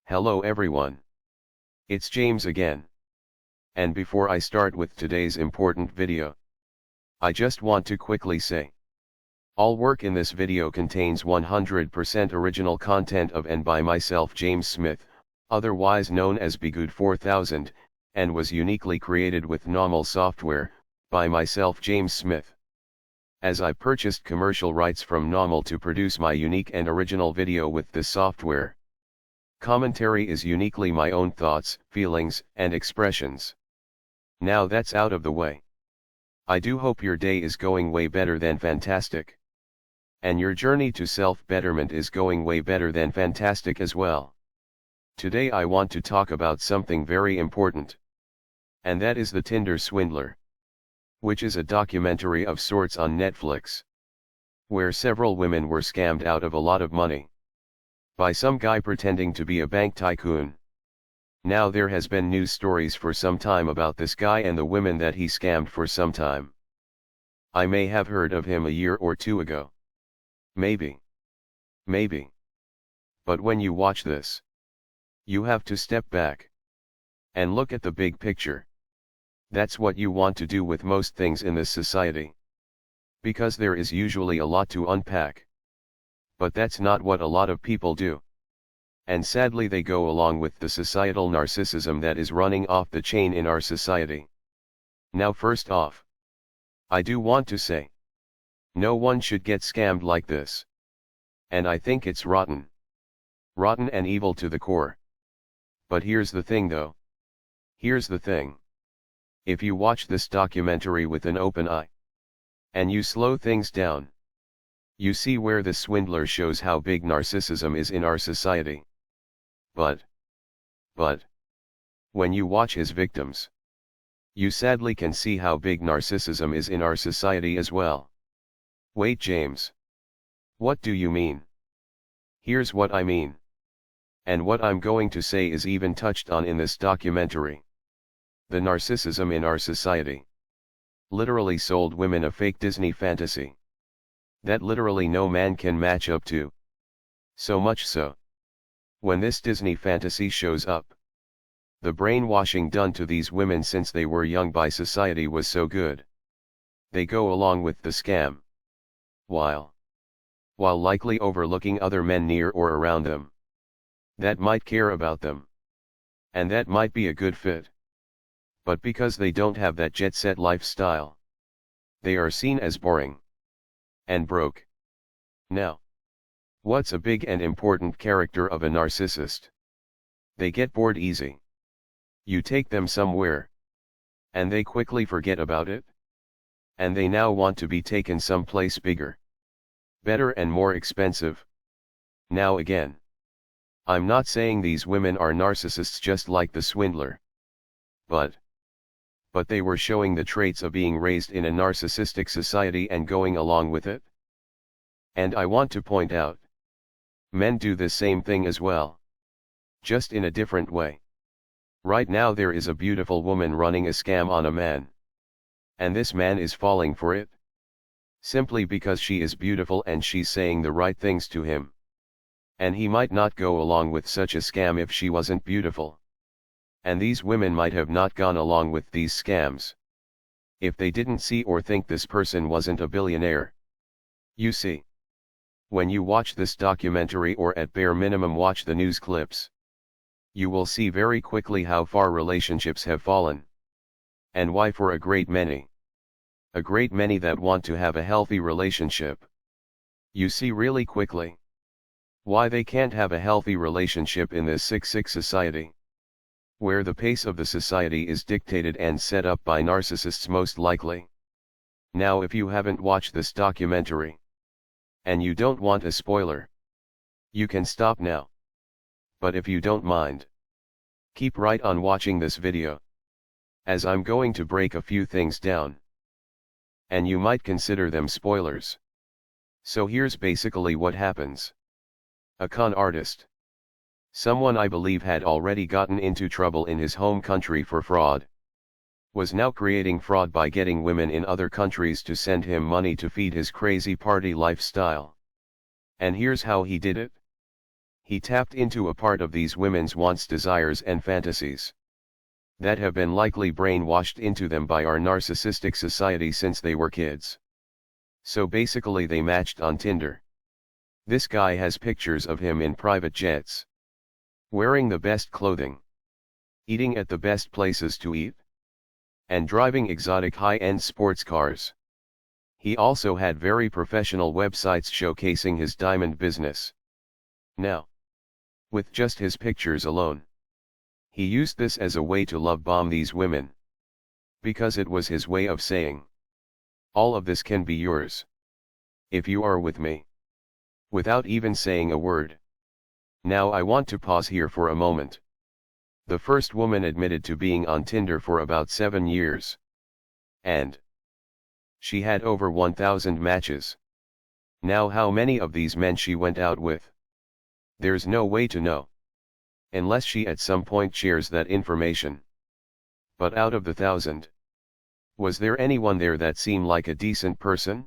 Hello everyone. It's James again. And before I start with today's important video, I just want to quickly say, all work in this video contains 100% original content of and by myself James Smith, otherwise known as Bgood 4000, and was uniquely created with NAWMAL software, by myself James Smith. As I purchased commercial rights from NAWMAL to produce my unique and original video with this software. Commentary is uniquely my own thoughts, feelings, and expressions. Now that's out of the way. I do hope your day is going way better than fantastic. And your journey to self-betterment is going way better than fantastic as well. Today I want to talk about something very important. And that is the Tinder Swindler, which is a documentary of sorts on Netflix, where several women were scammed out of a lot of money by some guy pretending to be a bank tycoon. Now there has been news stories for some time about this guy and the women that he scammed for some time. I may have heard of him a year or two ago. Maybe. But when you watch this, you have to step back and look at the big picture. That's what you want to do with most things in this society, because there is usually a lot to unpack. But that's not what a lot of people do. And sadly they go along with the societal narcissism that is running off the chain in our society. Now first off, I do want to say, no one should get scammed like this. And I think it's rotten. Rotten and evil to the core. But here's the thing though. Here's the thing. If you watch this documentary with an open eye, and you slow things down, you see where the swindler shows how big narcissism is in our society. But, when you watch his victims, you sadly can see how big narcissism is in our society as well. Wait James. What do you mean? Here's what I mean. And what I'm going to say is even touched on in this documentary. The narcissism in our society literally sold women a fake Disney fantasy that literally no man can match up to. So much so, when this Disney fantasy shows up, the brainwashing done to these women since they were young by society was so good, they go along with the scam, while likely overlooking other men near or around them that might care about them, and that might be a good fit. But because they don't have that jet-set lifestyle, they are seen as boring and broke. Now, what's a big and important character of a narcissist? They get bored easy. You take them somewhere, and they quickly forget about it. And they now want to be taken someplace bigger, better and more expensive. Now again, I'm not saying these women are narcissists just like the swindler. But they were showing the traits of being raised in a narcissistic society and going along with it. And I want to point out, men do the same thing as well, just in a different way. Right now there is a beautiful woman running a scam on a man, and this man is falling for it, simply because she is beautiful and she's saying the right things to him. And he might not go along with such a scam if she wasn't beautiful. And these women might have not gone along with these scams if they didn't see or think this person wasn't a billionaire. You see, when you watch this documentary or at bare minimum watch the news clips, you will see very quickly how far relationships have fallen. And why for a great many that want to have a healthy relationship. You see really quickly why they can't have a healthy relationship in this sick society, where the pace of the society is dictated and set up by narcissists most likely. Now if you haven't watched this documentary, and you don't want a spoiler, you can stop now. But if you don't mind, keep right on watching this video, as I'm going to break a few things down, and you might consider them spoilers. So here's basically what happens. A con artist, someone I believe had already gotten into trouble in his home country for fraud, was now creating fraud by getting women in other countries to send him money to feed his crazy party lifestyle. And here's how he did it. He tapped into a part of these women's wants, desires and fantasies that have been likely brainwashed into them by our narcissistic society since they were kids. So basically they matched on Tinder. This guy has pictures of him in private jets, wearing the best clothing, eating at the best places to eat, and driving exotic high-end sports cars. He also had very professional websites showcasing his diamond business. Now, with just his pictures alone, he used this as a way to love bomb these women. Because it was his way of saying, all of this can be yours if you are with me. Without even saying a word. Now I want to pause here for a moment. The first woman admitted to being on Tinder for about 7 years. And she had over 1,000 matches. Now how many of these men she went out with? There's no way to know. Unless she at some point shares that information. But out of the 1,000, was there anyone there that seemed like a decent person?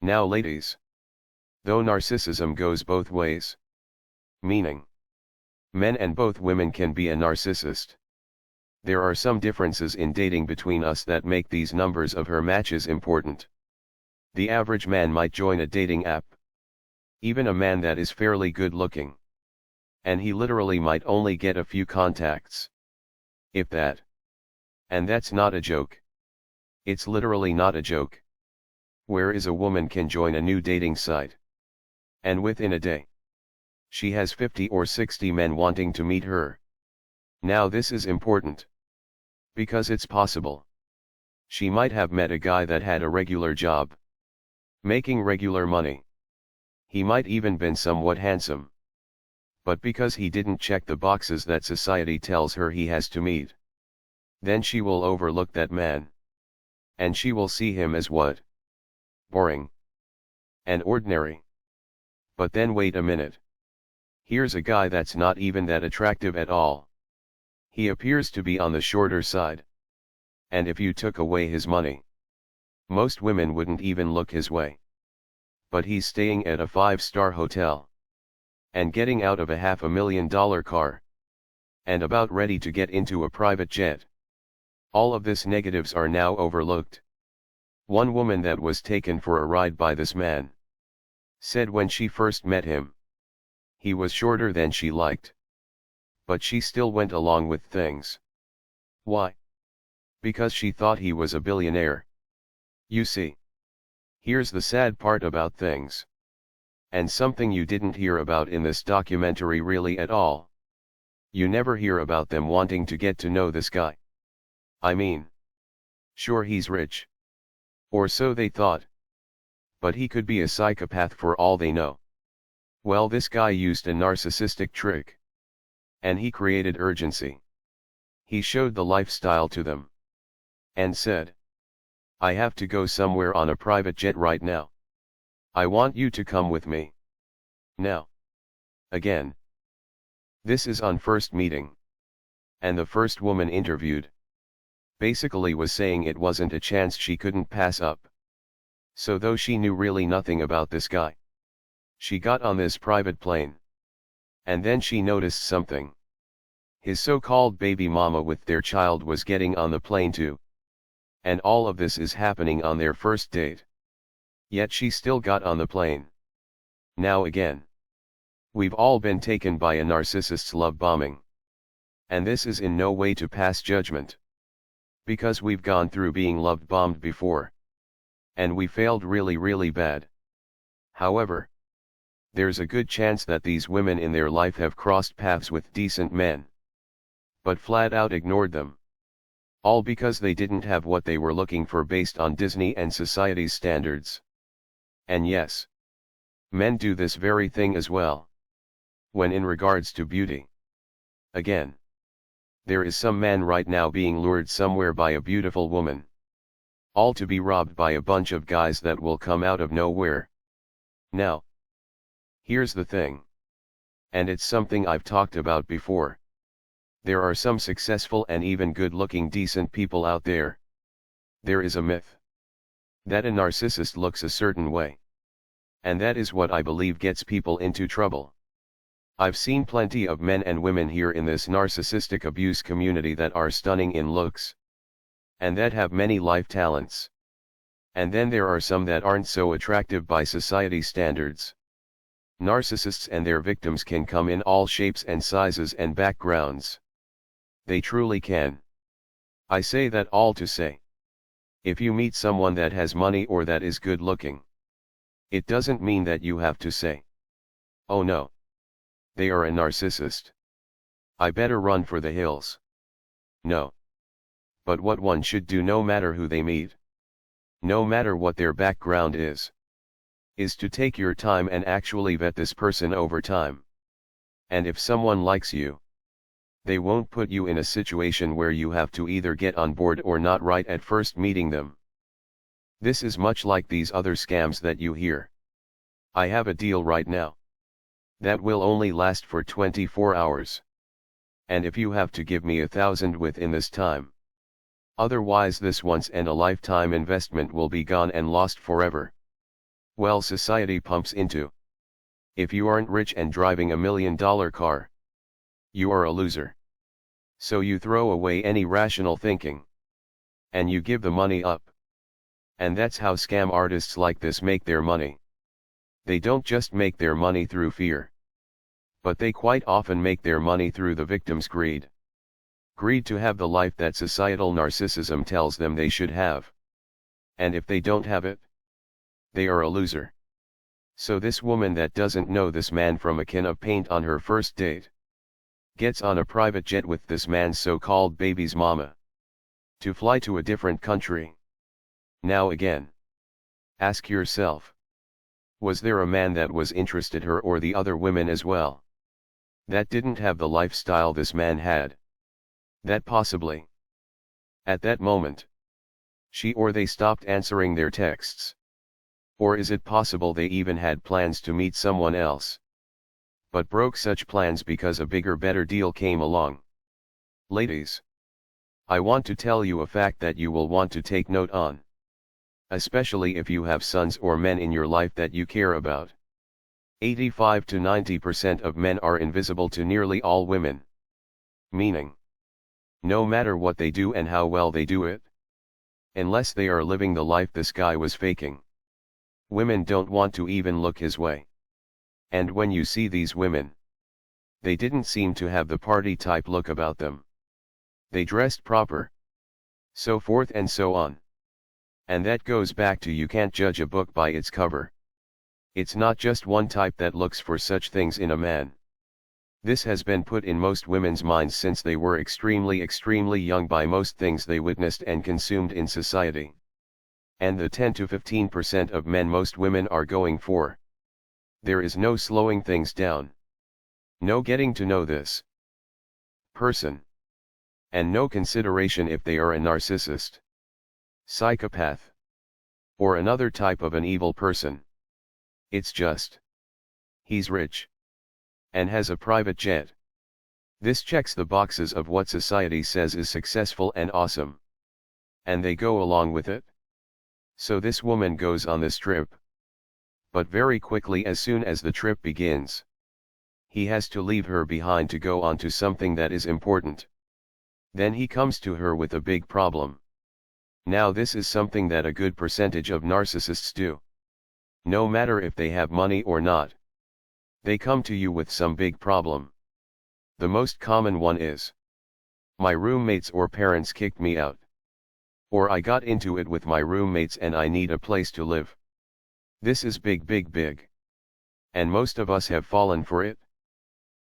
Now ladies. Though narcissism goes both ways. Meaning, men and both women can be a narcissist. There are some differences in dating between us that make these numbers of her matches important. The average man might join a dating app. Even a man that is fairly good looking. And he literally might only get a few contacts. If that. And that's not a joke. It's literally not a joke. Whereas a woman can join a new dating site. And within a day, she has 50 or 60 men wanting to meet her. Now this is important. Because it's possible. She might have met a guy that had a regular job. Making regular money. He might even been somewhat handsome. But because he didn't check the boxes that society tells her he has to meet, then she will overlook that man. And she will see him as what? Boring. And ordinary. But then wait a minute. Here's a guy that's not even that attractive at all. He appears to be on the shorter side. And if you took away his money, most women wouldn't even look his way. But he's staying at a 5-star hotel. And getting out of a $500,000 car. And about ready to get into a private jet. All of this negatives are now overlooked. One woman that was taken for a ride by this man said when she first met him, he was shorter than she liked. But she still went along with things. Why? Because she thought he was a billionaire. You see. Here's the sad part about things. And something you didn't hear about in this documentary really at all. You never hear about them wanting to get to know this guy. I mean, sure he's rich. Or so they thought. But he could be a psychopath for all they know. Well, this guy used a narcissistic trick. And he created urgency. He showed the lifestyle to them. And said, I have to go somewhere on a private jet right now. I want you to come with me. Now. Again. This is on first meeting. And the first woman interviewed basically was saying it wasn't a chance she couldn't pass up. So though she knew really nothing about this guy, she got on this private plane. And then she noticed something. His so-called baby mama with their child was getting on the plane too. And all of this is happening on their first date. Yet she still got on the plane. Now again. We've all been taken by a narcissist's love bombing. And this is in no way to pass judgment. Because we've gone through being love bombed before. And we failed really bad. However, there's a good chance that these women in their life have crossed paths with decent men. But flat out ignored them. All because they didn't have what they were looking for based on Disney and society's standards. And yes, men do this very thing as well. When in regards to beauty. Again, there is some man right now being lured somewhere by a beautiful woman. All to be robbed by a bunch of guys that will come out of nowhere. Now, here's the thing. And it's something I've talked about before. There are some successful and even good-looking decent people out there. There is a myth that a narcissist looks a certain way. And that is what I believe gets people into trouble. I've seen plenty of men and women here in this narcissistic abuse community that are stunning in looks, and that have many life talents. And then there are some that aren't so attractive by society standards. Narcissists and their victims can come in all shapes and sizes and backgrounds. They truly can. I say that all to say, if you meet someone that has money or that is good looking, it doesn't mean that you have to say, "Oh no, they are a narcissist. I better run for the hills." No. But what one should do, no matter who they meet, no matter what their background is to take your time and actually vet this person over time. And if someone likes you, they won't put you in a situation where you have to either get on board or not right at first meeting them. This is much like these other scams that you hear. I have a deal right now that will only last for 24 hours. And if you have to give me 1,000 within this time, otherwise this once and a lifetime investment will be gone and lost forever. Well, society pumps into, if you aren't rich and driving $1 million car, you are a loser. So you throw away any rational thinking, and you give the money up. And that's how scam artists like this make their money. They don't just make their money through fear, but they quite often make their money through the victim's greed. Greed to have the life that societal narcissism tells them they should have. And if they don't have it, they are a loser. So this woman that doesn't know this man from a can of paint on her first date gets on a private jet with this man's so-called baby's mama to fly to a different country. Now again, ask yourself, was there a man that was interested in her or the other women as well, that didn't have the lifestyle this man had? That possibly, at that moment, she or they stopped answering their texts. Or is it possible they even had plans to meet someone else, but broke such plans because a bigger, better deal came along? Ladies, I want to tell you a fact that you will want to take note on, especially if you have sons or men in your life that you care about. 85 to 90% of men are invisible to nearly all women. Meaning, no matter what they do and how well they do it, unless they are living the life this guy was faking, women don't want to even look his way. And when you see these women, they didn't seem to have the party type look about them. They dressed proper, so forth and so on. And that goes back to, you can't judge a book by its cover. It's not just one type that looks for such things in a man. This has been put in most women's minds since they were extremely young by most things they witnessed and consumed in society. And the 10 to 15% of men most women are going for, there is no slowing things down, no getting to know this person, and no consideration if they are a narcissist, psychopath, or another type of an evil person. It's just, he's rich, and has a private jet. This checks the boxes of what society says is successful and awesome, and they go along with it. So this woman goes on this trip. But very quickly, as soon as the trip begins, he has to leave her behind to go on to something that is important. Then he comes to her with a big problem. Now this is something that a good percentage of narcissists do. No matter if they have money or not, they come to you with some big problem. The most common one is, my roommates or parents kicked me out. Or I got into it with my roommates and I need a place to live. This is big. And most of us have fallen for it.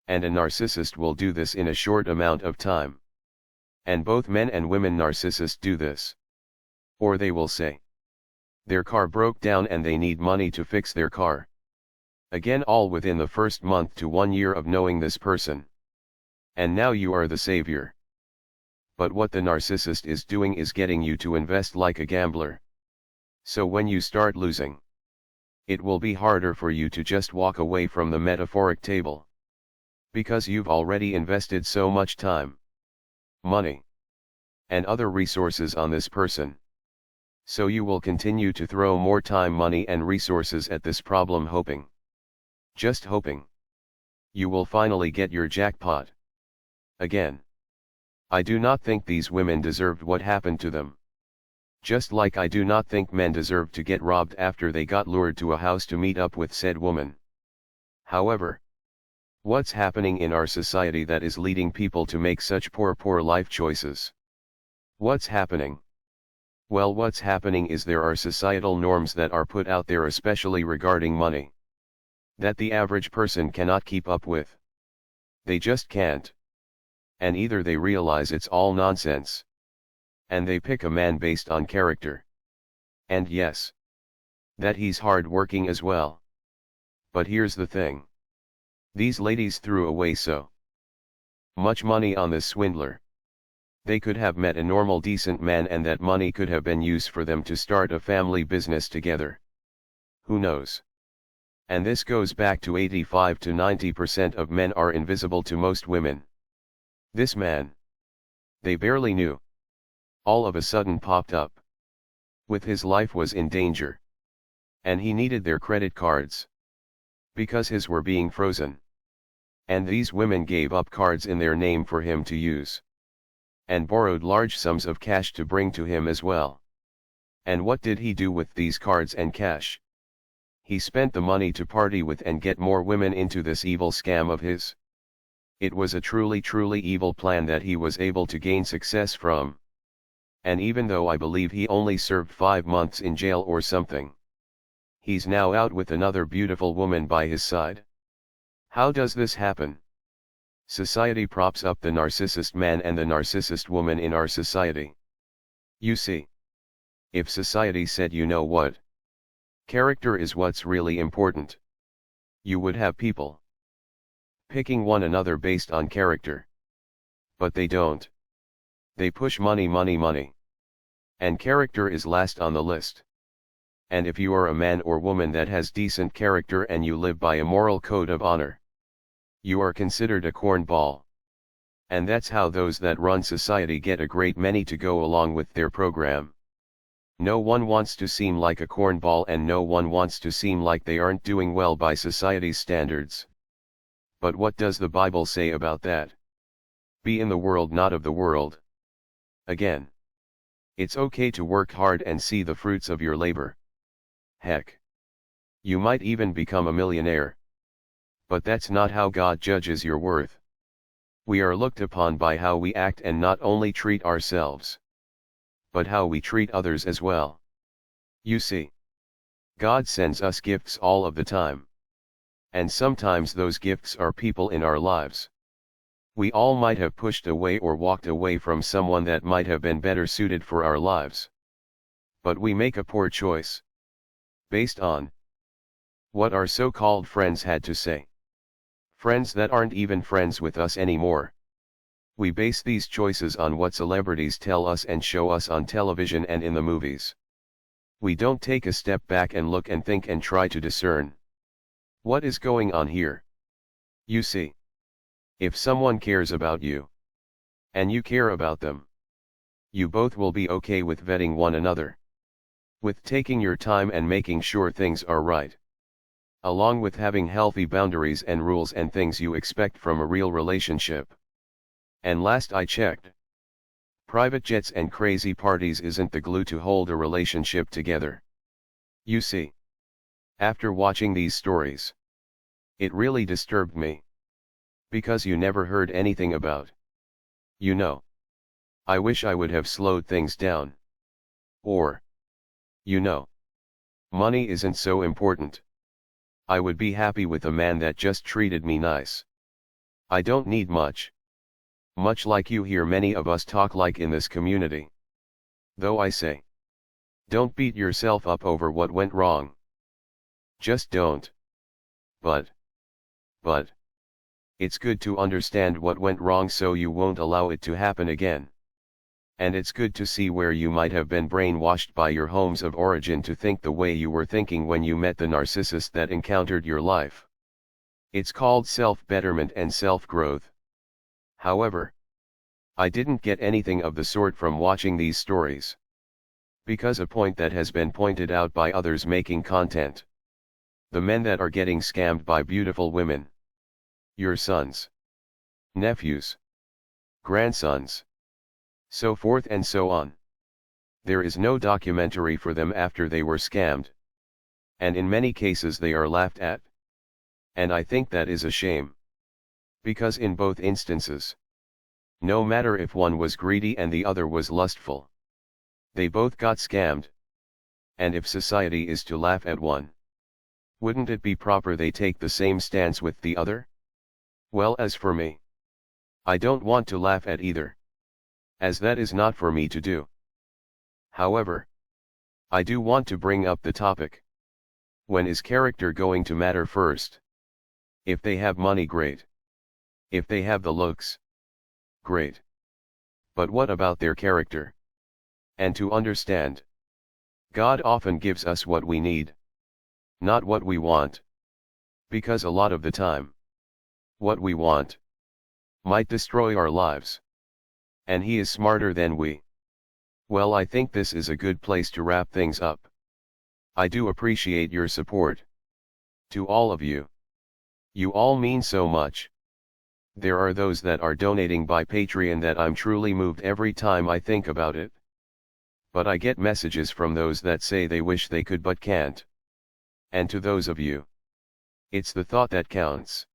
And a narcissist will do this in a short amount of time. And both men and women narcissists do this. Or they will say, their car broke down and they need money to fix their car. Again, all within the first month to 1 year of knowing this person. And now you are the savior. But what the narcissist is doing is getting you to invest like a gambler. So when you start losing, it will be harder for you to just walk away from the metaphoric table. Because you've already invested so much time, money, and other resources on this person. So you will continue to throw more time, money and resources at this problem, hoping. Just hoping You will finally get your jackpot. Again. I do not think these women deserved what happened to them. Just like I do not think men deserved to get robbed after they got lured to a house to meet up with said woman. However, what's happening in our society that is leading people to make such poor life choices? What's happening? Well, what's happening is there are societal norms that are put out there, especially regarding money, that the average person cannot keep up with. They just can't. And either they realize it's all nonsense, and they pick a man based on character. And yes, that he's hard working as well. But here's the thing. These ladies threw away so much money on this swindler. They could have met a normal decent man, and that money could have been used for them to start a family business together. Who knows? And this goes back to 85 to 90% of men are invisible to most women. This man, they barely knew, all of a sudden popped up. With his life was in danger. And he needed their credit cards, because his were being frozen. And these women gave up cards in their name for him to use, and borrowed large sums of cash to bring to him as well. And what did he do with these cards and cash? He spent the money to party with and get more women into this evil scam of his. It was a truly evil plan that he was able to gain success from. And even though I believe he only served 5 months in jail or something, he's now out with another beautiful woman by his side. How does this happen? Society props up the narcissist man and the narcissist woman in our society. You see, if society said, you know what? Character is what's really important, you would have people picking one another based on character. But they don't. They push money. And character is last on the list. And if you are a man or woman that has decent character and you live by a moral code of honor, you are considered a cornball. And that's how those that run society get a great many to go along with their program. No one wants to seem like a cornball, and no one wants to seem like they aren't doing well by society's standards. But what does the Bible say about that? Be in the world, not of the world. Again, it's okay to work hard and see the fruits of your labor. Heck, you might even become a millionaire. But that's not how God judges your worth. We are looked upon by how we act, and not only treat ourselves, but how we treat others as well. You see, God sends us gifts all of the time. And sometimes those gifts are people in our lives. We all might have pushed away or walked away from someone that might have been better suited for our lives. But we make a poor choice, based on what our so-called friends had to say. Friends that aren't even friends with us anymore. We base these choices on what celebrities tell us and show us on television and in the movies. We don't take a step back and look and think and try to discern what is going on here. You see, if someone cares about you, and you care about them, you both will be okay with vetting one another, with taking your time and making sure things are right, along with having healthy boundaries and rules and things you expect from a real relationship. And last I checked, private jets and crazy parties isn't the glue to hold a relationship together. You see, after watching these stories, it really disturbed me. Because you never heard anything about. You know, I wish I would have slowed things down. Or, you know, money isn't so important. I would be happy with a man that just treated me nice. I don't need much. Much like you hear many of us talk like in this community. Though I say, don't beat yourself up over what went wrong. Just don't. But, it's good to understand what went wrong so you won't allow it to happen again. And it's good to see where you might have been brainwashed by your homes of origin to think the way you were thinking when you met the narcissist that encountered your life. It's called self-betterment and self-growth. However, I didn't get anything of the sort from watching these stories. Because a point that has been pointed out by others making content. The men that are getting scammed by beautiful women. your sons, nephews, grandsons, so forth and so on. There is no documentary for them after they were scammed. And in many cases they are laughed at. And I think that is a shame. Because in both instances, no matter if one was greedy and the other was lustful, they both got scammed. And if society is to laugh at one, wouldn't it be proper they take the same stance with the other? Well, as for me, I don't want to laugh at either, as that is not for me to do. However, I do want to bring up the topic. When is character going to matter first? If they have money, great. If they have the looks, great. But what about their character? And to understand, God often gives us what we need, not what we want. Because a lot of the time, what we want might destroy our lives. And He is smarter than we. Well, I think this is a good place to wrap things up. I do appreciate your support. To all of you. You all mean so much. There are those that are donating by Patreon that I'm truly moved every time I think about it. But I get messages from those that say they wish they could but can't. And to those of you, it's the thought that counts.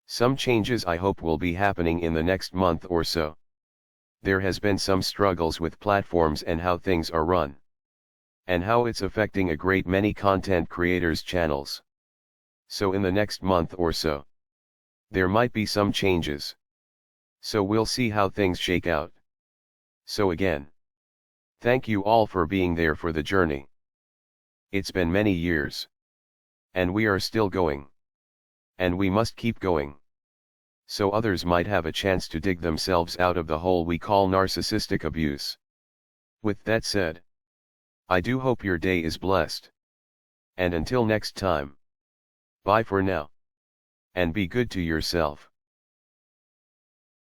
Some changes I hope will be happening in the next month or so. There has been some struggles with platforms and how things are run. And how it's affecting a great many content creators' channels. So in the next month or so, there might be some changes. So we'll see how things shake out. So again, thank you all for being there for the journey. It's been many years. And we are still going. And we must keep going. So others might have a chance to dig themselves out of the hole we call narcissistic abuse. With that said, I do hope your day is blessed. And until next time, bye for now. And be good to yourself.